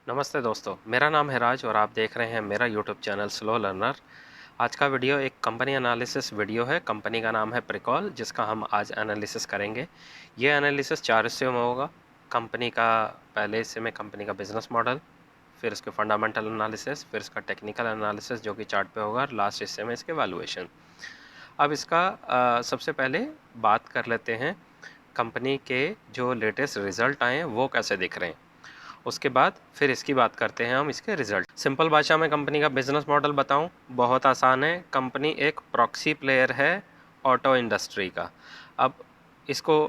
नमस्ते दोस्तों, मेरा नाम है राज और आप देख रहे हैं मेरा यूट्यूब चैनल स्लो लर्नर। आज का वीडियो एक कंपनी एनालिसिस वीडियो है। कंपनी का नाम है प्रिकॉल, जिसका हम आज एनालिसिस करेंगे। ये एनालिसिस 4 हिस्सों में होगा। कंपनी का पहले हिस्से में कंपनी का बिजनेस मॉडल, फिर इसके फंडामेंटल एनालिसिस, फिर इसका टेक्निकल एनालिसिस जो कि चार्ट पे होगा, और लास्ट हिस्से में इसके वैल्यूएशन। अब इसका सबसे पहले बात कर लेते हैं कंपनी के जो लेटेस्ट रिजल्ट आए हैं वो कैसे दिख रहे हैं। उसके बाद फिर इसकी बात करते हैं हम इसके रिजल्ट। सिंपल भाषा में कंपनी का बिजनेस मॉडल बताऊं, बहुत आसान है। कंपनी एक प्रॉक्सी प्लेयर है ऑटो इंडस्ट्री का। अब इसको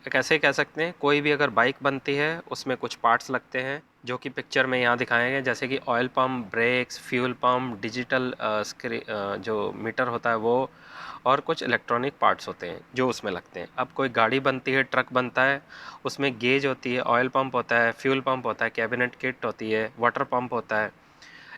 कैसे कह सकते हैं, कोई भी अगर बाइक बनती है उसमें कुछ पार्ट्स लगते हैं जो कि पिक्चर में यहाँ दिखाए गए, जैसे कि oil pump, brakes, fuel pump, digital जो मीटर होता है वो, और कुछ इलेक्ट्रॉनिक पार्ट्स होते हैं जो उसमें लगते हैं। अब कोई गाड़ी बनती है, ट्रक बनता है, उसमें गेज होती है, ऑयल पंप होता है, फ्यूल पंप होता है, कैबिनेट किट होती है, वाटर पंप होता है।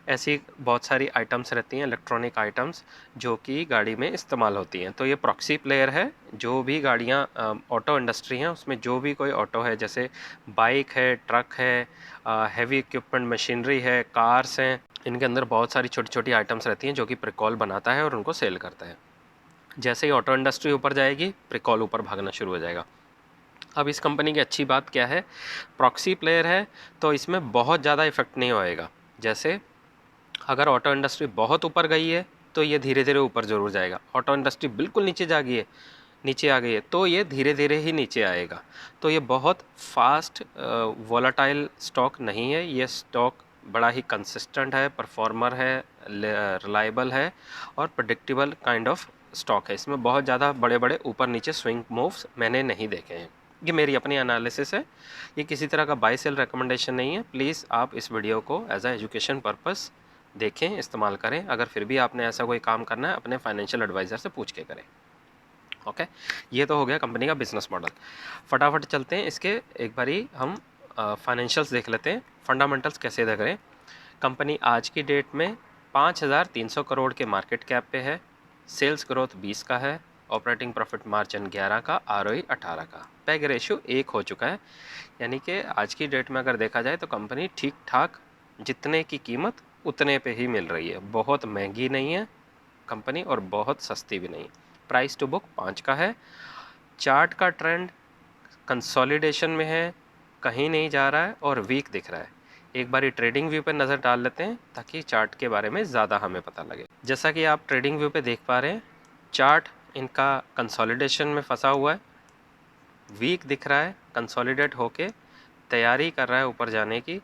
ऐसी बहुत सारी आइटम्स रहती हैं, इलेक्ट्रॉनिक आइटम्स, जो कि गाड़ी में इस्तेमाल होती हैं। तो ये प्रॉक्सी प्लेयर है। जो भी गाड़ियाँ ऑटो इंडस्ट्री हैं उसमें जो भी कोई ऑटो है, जैसे बाइक है, ट्रक है, हैवी इक्विपमेंट मशीनरी है, कार्स हैं, इनके अंदर बहुत सारी छोटी छोटी आइटम्स रहती हैं जो कि प्रिकॉल बनाता है और उनको सेल करता है। जैसे ही ऑटो इंडस्ट्री ऊपर जाएगी, प्रिकॉल ऊपर भागना शुरू हो जाएगा। अब इस कंपनी की अच्छी बात क्या है, प्रॉक्सी प्लेयर है तो इसमें बहुत ज़्यादा इफेक्ट नहीं होएगा। जैसे अगर ऑटो इंडस्ट्री बहुत ऊपर गई है तो ये धीरे धीरे ऊपर जरूर जाएगा। ऑटो इंडस्ट्री बिल्कुल नीचे आ गई है तो ये धीरे धीरे ही नीचे आएगा। तो ये बहुत फास्ट वोलाटाइल स्टॉक नहीं है। ये स्टॉक बड़ा ही कंसिस्टेंट है, परफॉर्मर है, रिलायबल है और प्रेडिक्टेबल काइंड ऑफ स्टॉक है। इसमें बहुत ज़्यादा बड़े बड़े ऊपर नीचे स्विंग मूव्स मैंने नहीं देखे हैं। ये मेरी अपनी एनालिसिस है, ये किसी तरह का बाय सेल रिकमेंडेशन नहीं है। प्लीज़ आप इस वीडियो को एज अ एजुकेशन पर्पस देखें, इस्तेमाल करें। अगर फिर भी आपने ऐसा कोई काम करना है, अपने फाइनेंशियल एडवाइज़र से पूछ के करें। ओके, ये तो हो गया कंपनी का बिजनेस मॉडल। फटाफट चलते हैं इसके एक बारी हम फाइनेंशियल्स देख लेते हैं, फंडामेंटल्स कैसे देख रहे हैं। कंपनी आज की डेट में 5,300 करोड़ के मार्केट कैप पे है। सेल्स ग्रोथ 20 का है, ऑपरेटिंग प्रॉफिट मार्जिन 11 का, आरओई 18 का, पैग रेशियो 1 हो चुका है। यानी कि आज की डेट में अगर देखा जाए तो कंपनी ठीक ठाक, जितने की कीमत उतने पे ही मिल रही है। बहुत महंगी नहीं है कंपनी और बहुत सस्ती भी नहीं। प्राइस टू बुक 5 का है। चार्ट का ट्रेंड कंसोलिडेशन में है, कहीं नहीं जा रहा है और वीक दिख रहा है। एक बारी ट्रेडिंग व्यू पे नज़र डाल लेते हैं ताकि चार्ट के बारे में ज़्यादा हमें पता लगे। जैसा कि आप ट्रेडिंग व्यू पे देख पा रहे हैं, चार्ट इनका कंसोलिडेशन में फंसा हुआ है, वीक दिख रहा है, कंसोलिडेट होके तैयारी कर रहा है ऊपर जाने की।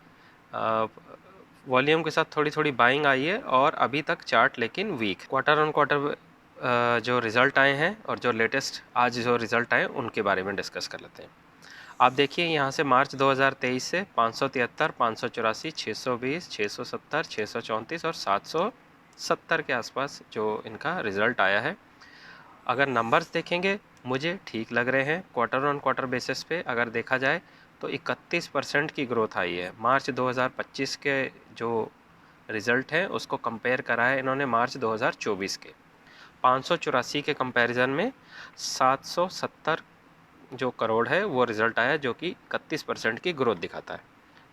वॉल्यूम के साथ थोड़ी थोड़ी बाइंग आई है और अभी तक चार्ट लेकिन वीक। क्वार्टर ऑन क्वार्टर जो रिज़ल्ट आए हैं और जो लेटेस्ट आज जो रिज़ल्ट आए उनके बारे में डिस्कस कर लेते हैं। आप देखिए यहाँ से मार्च 2023 से 573, 584, 620, 670, 634 और 770 के आसपास जो इनका रिज़ल्ट आया है। अगर नंबर्स देखेंगे मुझे ठीक लग रहे हैं। क्वार्टर ऑन क्वार्टर बेसिस पे अगर देखा जाए तो 31% की ग्रोथ आई है। मार्च 2025 के जो रिज़ल्ट हैं उसको कंपेयर करा है इन्होंने मार्च 2024 के। 584 के कंपैरिजन में 770 जो करोड़ है वो रिज़ल्ट आया, जो कि 31% की ग्रोथ दिखाता है।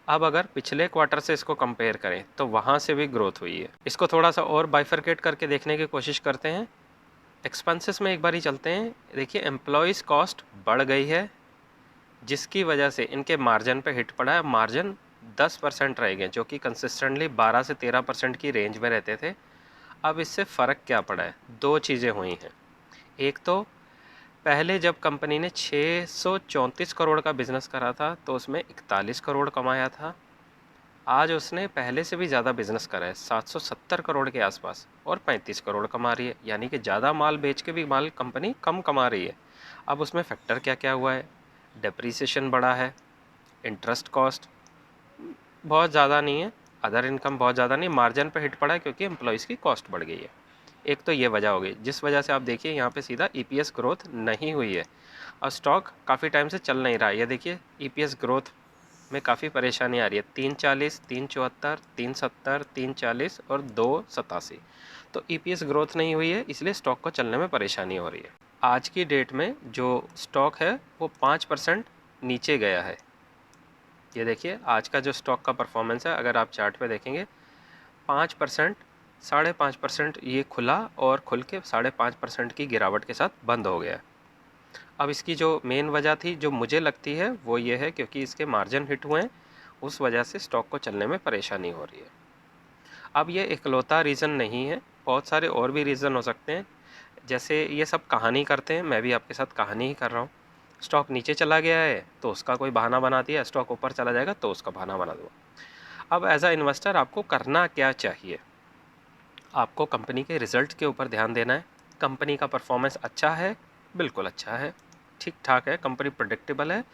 अब अगर पिछले क्वार्टर से इसको कंपेयर करें तो वहाँ से भी ग्रोथ हुई है। इसको थोड़ा सा और बाइफरकेट करके देखने की कोशिश करते हैं। एक्सपेंसेस में एक बार ही चलते हैं। देखिए एम्प्लॉयज़ कॉस्ट बढ़ गई है, जिसकी वजह से इनके मार्जिन पे हिट पड़ा है। मार्जिन 10% रह गए, जो कि कंसिस्टेंटली 12 से 13% की रेंज में रहते थे। अब इससे फ़र्क क्या पड़ा है, दो चीज़ें हुई हैं। एक तो पहले जब कंपनी ने 634 करोड़ का बिजनेस करा था तो उसमें 41 करोड़ कमाया था। आज उसने पहले से भी ज़्यादा बिजनेस करा है, 770 करोड़ के आसपास, और 35 करोड़ कमा रही है। यानी कि ज़्यादा माल बेच के भी माल कंपनी कम कमा रही है। अब उसमें फैक्टर क्या क्या हुआ है, डेप्रीसिएशन बढ़ा है, इंटरेस्ट कॉस्ट बहुत ज़्यादा नहीं है, अदर इनकम बहुत ज़्यादा नहीं, मार्जिन पे हिट पड़ा है क्योंकि एम्प्लॉयज़ की कॉस्ट बढ़ गई है। एक तो ये वजह हो गई जिस वजह से आप देखिए यहाँ पे सीधा ईपीएस ग्रोथ नहीं हुई है और स्टॉक काफ़ी टाइम से चल नहीं रहा है। ये देखिए ईपीएस ग्रोथ में काफ़ी परेशानी आ रही है, 340, 374, 370, 340 और 287। तो ईपीएस ग्रोथ नहीं हुई है, इसलिए स्टॉक को चलने में परेशानी हो रही है। आज की डेट में जो स्टॉक है वो 5% नीचे गया है। ये देखिए आज का जो स्टॉक का परफॉर्मेंस है, अगर आप चार्ट पे देखेंगे 5%, 5.5% ये खुला और खुल के 5.5% की गिरावट के साथ बंद हो गया। अब इसकी जो मेन वजह थी जो मुझे लगती है वो ये है क्योंकि इसके मार्जिन हिट हुए हैं, उस वजह से स्टॉक को चलने में परेशानी हो रही है। अब ये इकलौता रीज़न नहीं है, बहुत सारे और भी रीज़न हो सकते हैं। जैसे ये सब कहानी करते हैं, मैं भी आपके साथ कहानी ही कर रहा हूँ। स्टॉक नीचे चला गया है तो उसका कोई बहाना बना दिया, स्टॉक ऊपर चला जाएगा तो उसका बहाना बना दो। अब एज अ इन्वेस्टर आपको करना क्या चाहिए? आपको कंपनी के रिजल्ट के ऊपर ध्यान देना है। कंपनी का परफॉर्मेंस अच्छा है, बिल्कुल अच्छा है, ठीक ठाक है, कंपनी प्रेडिक्टेबल है,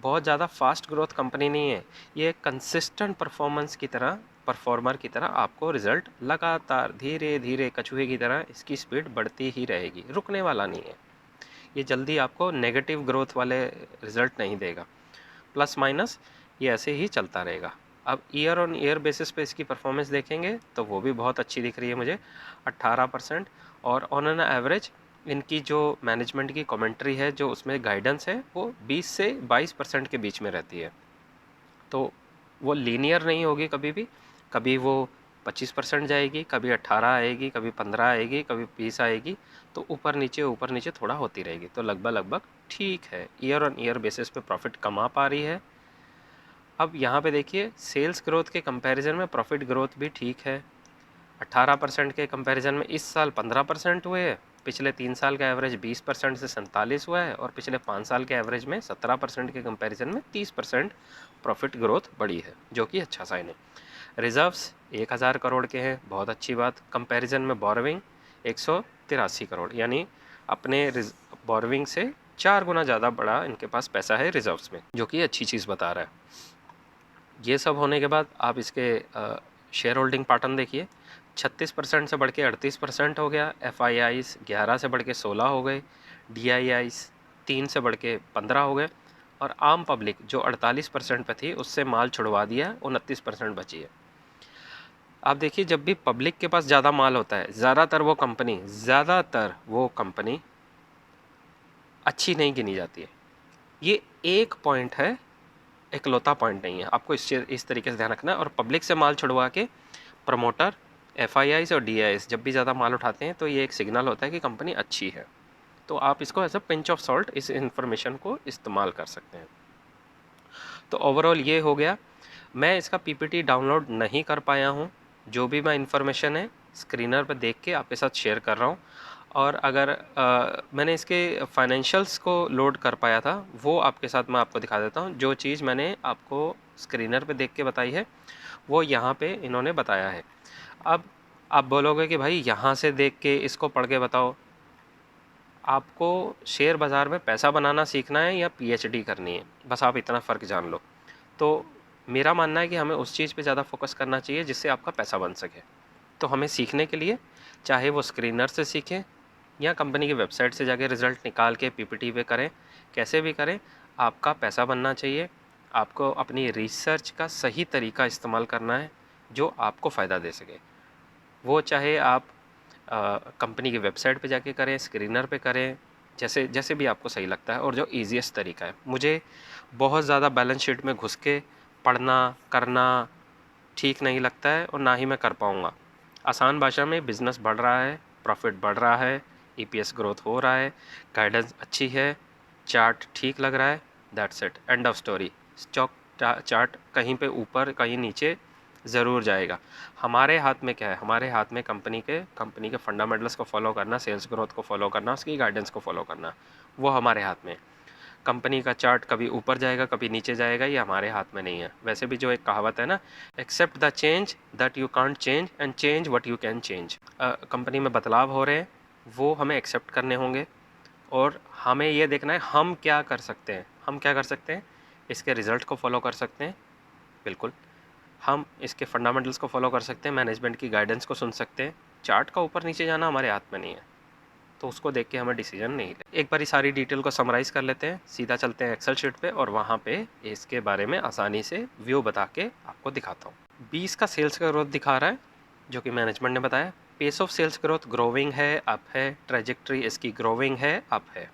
बहुत ज़्यादा फास्ट ग्रोथ कंपनी नहीं है। ये कंसिस्टेंट परफॉर्मेंस की तरह, परफॉर्मर की तरह आपको रिजल्ट लगातार धीरे धीरे कछुए की तरह इसकी स्पीड बढ़ती ही रहेगी, रुकने वाला नहीं है। ये जल्दी आपको नेगेटिव ग्रोथ वाले रिजल्ट नहीं देगा, प्लस माइनस ये ऐसे ही चलता रहेगा। अब ईयर ऑन ईयर बेसिस पे इसकी परफॉर्मेंस देखेंगे तो वो भी बहुत अच्छी दिख रही है मुझे, 18%। और ऑन एन एवरेज इनकी जो मैनेजमेंट की कमेंट्री है, जो उसमें गाइडेंस है, वो 20 से 22% के बीच में रहती है। तो वो लीनियर नहीं होगी कभी भी, कभी वो 25% जाएगी, कभी 18 आएगी, कभी 15 आएगी, कभी 20 आएगी, तो ऊपर नीचे थोड़ा होती रहेगी। तो लगभग ठीक है, ईयर ऑन ईयर बेसिस पे प्रॉफिट कमा पा रही है। अब यहाँ पे देखिए सेल्स ग्रोथ के कंपैरिजन में प्रॉफिट ग्रोथ भी ठीक है। 18% के कंपैरिजन में इस साल 15% हुए हैं, पिछले 3 साल का एवरेज 20% से 47 हुआ है, और पिछले 5 साल के एवरेज में 17% के कंपैरिजन में 30% प्रॉफिट ग्रोथ बढ़ी है, जो कि अच्छा साइन है। रिजर्व्स 1000 करोड़ के हैं, बहुत अच्छी बात। कंपैरिजन में बोरोविंग 183 करोड़, यानी अपने बोरोविंग से 4 गुना ज़्यादा बड़ा इनके पास पैसा है रिजर्व्स में, जो कि अच्छी चीज़ बता रहा है। ये सब होने के बाद आप इसके शेयर होल्डिंग पैटर्न देखिए, 36% से बढ़ के 38% हो गया, FIIs 11 से बढ़ के 16 हो गए, DIIs 3 से बढ़ के 15 हो गए, और आम पब्लिक जो 48% पे थी उससे माल छुड़वा दिया, 29% बची है। आप देखिए जब भी पब्लिक के पास ज़्यादा माल होता है, ज़्यादातर वो कंपनी अच्छी नहीं गिनी जाती है। ये एक पॉइंट है, इकलौता पॉइंट नहीं है, आपको इस तरीके से ध्यान रखना है। और पब्लिक से माल छुड़वा के प्रमोटर, FIIs और DIIs जब भी ज़्यादा माल उठाते हैं तो ये एक सिग्नल होता है कि कंपनी अच्छी है। तो आप इसको as a pinch of salt इस इन्फॉर्मेशन को इस्तेमाल कर सकते हैं। तो ओवरऑल ये हो गया। मैं इसका PPT डाउनलोड नहीं कर पाया हूँ, जो भी मैं इन्फॉर्मेशन है स्क्रीनर पर देख के आपके साथ शेयर कर रहा हूँ। और अगर मैंने इसके फाइनेंशियल्स को लोड कर पाया था, वो आपके साथ मैं आपको दिखा देता हूँ। जो चीज़ मैंने आपको स्क्रीनर पे देख के बताई है वो यहाँ पे इन्होंने बताया है। अब आप बोलोगे कि भाई यहाँ से देख के इसको पढ़ के बताओ। आपको शेयर बाज़ार में पैसा बनाना सीखना है या PhD करनी है, बस आप इतना फ़र्क जान लो। तो मेरा मानना है कि हमें उस चीज़ पे ज़्यादा फोकस करना चाहिए जिससे आपका पैसा बन सके। तो हमें सीखने के लिए चाहे वो स्क्रीनर से सीखें या कंपनी की वेबसाइट से जाके रिज़ल्ट निकाल के PPT पे करें, कैसे भी करें, आपका पैसा बनना चाहिए। आपको अपनी रिसर्च का सही तरीका इस्तेमाल करना है जो आपको फ़ायदा दे सके। वो चाहे आप कंपनी की वेबसाइट पे जाके करें, स्क्रीनर पे करें, जैसे जैसे भी आपको सही लगता है और जो ईजीएस्ट तरीका है। मुझे बहुत ज़्यादा बैलेंस शीट में घुस के पढ़ना करना ठीक नहीं लगता है और ना ही मैं कर पाऊँगा। आसान भाषा में बिज़नेस बढ़ रहा है, प्रॉफिट बढ़ रहा है, EPS ग्रोथ हो रहा है, गाइडेंस अच्छी है, चार्ट ठीक लग रहा है, that's it, end of story. Stock chart कहीं पे ऊपर कहीं नीचे ज़रूर जाएगा। हमारे हाथ में क्या है? हमारे हाथ में कंपनी के फंडामेंटल्स को फॉलो करना, सेल्स ग्रोथ को फॉलो करना, उसकी गाइडेंस को फॉलो करना, वो हमारे हाथ में है। कंपनी का चार्ट कभी ऊपर जाएगा कभी नीचे जाएगा, ये हमारे हाथ में नहीं है। वैसे भी जो एक कहावत है ना, accept the change that you can't change and change what you can change. Company में बदलाव हो रहे हैं, वो हमें एक्सेप्ट करने होंगे और हमें ये देखना है हम क्या कर सकते हैं। हम क्या कर सकते हैं? इसके रिज़ल्ट को फॉलो कर सकते हैं, बिल्कुल। हम इसके फंडामेंटल्स को फॉलो कर सकते हैं, मैनेजमेंट की गाइडेंस को सुन सकते हैं। चार्ट का ऊपर नीचे जाना हमारे हाथ में नहीं है, तो उसको देख के हमें डिसीजन नहीं ले। एक बारी सारी डिटेल को समराइज़ कर लेते हैं, सीधा चलते हैं एक्सेल शीट पे और वहाँ पे इसके बारे में आसानी से व्यू बता के आपको दिखाता हूँ। 20 का सेल्स का ग्रोथ दिखा रहा है, जो कि मैनेजमेंट ने बताया। Pace of sales growth growing है, अप है, ट्रेजेक्ट्री इसकी ग्रोविंग है, अप है।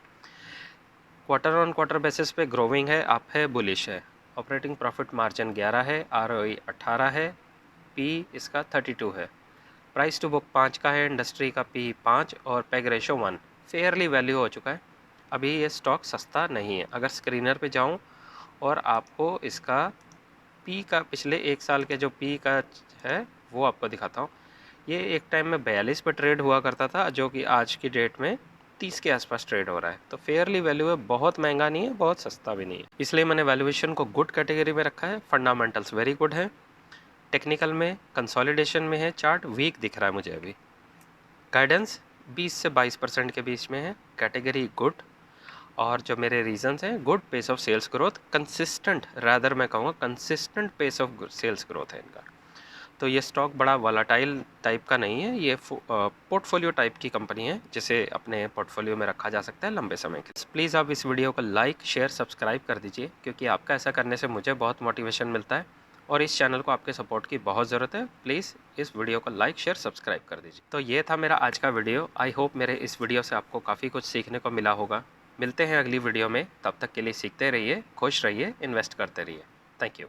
क्वार्टर ऑन क्वार्टर बेसिस पे ग्रोविंग है, अप है, बुलिश है। ऑपरेटिंग प्रॉफिट मार्जिन 11 है, ROE 18 है, पी इसका 32 है, प्राइस टू बुक 5 का है, इंडस्ट्री का पी 5 और पेग रेशो 1, फेयरली वैल्यू हो चुका है। अभी ये स्टॉक सस्ता नहीं है। अगर स्क्रीनर पे जाऊं और आपको इसका पी का पिछले 1 साल के जो पी का है वो आपको दिखाता हूँ। ये एक टाइम में 42 पे ट्रेड हुआ करता था, जो कि आज की डेट में 30 के आसपास ट्रेड हो रहा है। तो फेयरली वैल्यू है, बहुत महंगा नहीं है, बहुत सस्ता भी नहीं है, इसलिए मैंने वैल्यूएशन को गुड कैटेगरी में रखा है। फंडामेंटल्स वेरी गुड है, टेक्निकल में कंसोलिडेशन में है, चार्ट वीक दिख रहा है मुझे अभी। गाइडेंस 20 से 22% के बीच में है, कैटेगरी गुड, और जो मेरे रीजंस हैं, good pace of sales growth, consistent, rather मैं कहूँगा consistent pace of sales growth है इनका। तो ये स्टॉक बड़ा वॉलेटाइल टाइप का नहीं है, ये पोर्टफोलियो टाइप की कंपनी है जिसे अपने पोर्टफोलियो में रखा जा सकता है लंबे समय के। प्लीज़ आप इस वीडियो को लाइक शेयर सब्सक्राइब कर दीजिए, क्योंकि आपका ऐसा करने से मुझे बहुत मोटिवेशन मिलता है और इस चैनल को आपके सपोर्ट की बहुत ज़रूरत है। प्लीज़ इस वीडियो को लाइक शेयर सब्सक्राइब कर दीजिए। तो ये था मेरा आज का वीडियो। आई होप मेरे इस वीडियो से आपको काफ़ी कुछ सीखने को मिला होगा। मिलते हैं अगली वीडियो में, तब तक के लिए सीखते रहिए, खुश रहिए, इन्वेस्ट करते रहिए। Thank you.